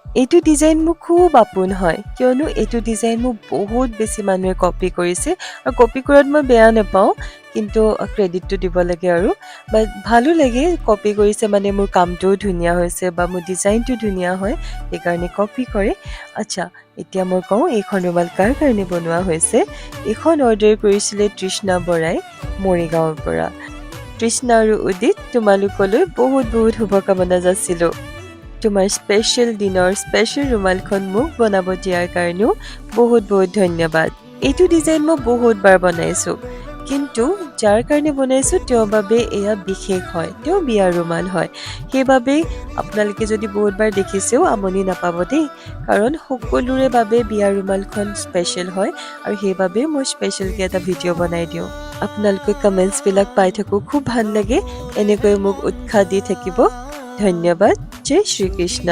এইটো ডিজাইন মোৰ খুব আপোন হয় কিয়নো এইটো ডিজাইন মোক বহুত বেছি মানুহে কপি কৰিছে আৰু কপি কৰাত মই বেয়া নাপাওঁ কিন্তু ক্ৰেডিটটো দিব লাগে আৰু বাট ভালো লাগে কপি কৰিছে মানে মোৰ কামটোও ধুনীয়া হৈছে বা মোৰ ডিজাইনটো ধুনীয়া হয় সেইকাৰণে কপি কৰে আচ্ছা এতিয়া মই কওঁ এইখন ৰুমাল কাৰ কাৰণে বনোৱা হৈছে এইখন অৰ্ডাৰ কৰিছিলে তৃষ্ণা বৰাই মৰিগাঁৱৰ পৰা তৃষ্ণা আৰু উদিত তোমালোকলৈ বহুত বহুত শুভকামনা যাচিলোঁ তোমাৰ স্পেচিয়েল দিনৰ স্পেচিয়েল ৰুমালখন মোক বনাব দিয়াৰ কাৰণেও বহুত বহুত ধন্যবাদ এইটো ডিজাইন মই বহুতবাৰ বনাইছোঁ কিন্তু যাৰ কাৰণে বনাইছোঁ তেওঁৰ বাবে এয়া বিশেষ হয় তেওঁ বিয়াৰ ৰুমাল হয় সেইবাবে আপোনালোকে যদি বহুতবাৰ দেখিছেও আমনি নাপাব দেই কাৰণ সকলোৰে বাবে বিয়াৰ ৰুমালখন স্পেচিয়েল হয় আৰু সেইবাবে মই স্পেচিয়েলকৈ এটা ভিডিঅ' বনাই দিওঁ আপোনালোকে কমেণ্টছবিলাক পাই থাকোঁ খুব ভাল লাগে এনেকৈ মোক উৎসাহ দি থাকিব ধন্যবাদ জয় শ্ৰীকৃষ্ণ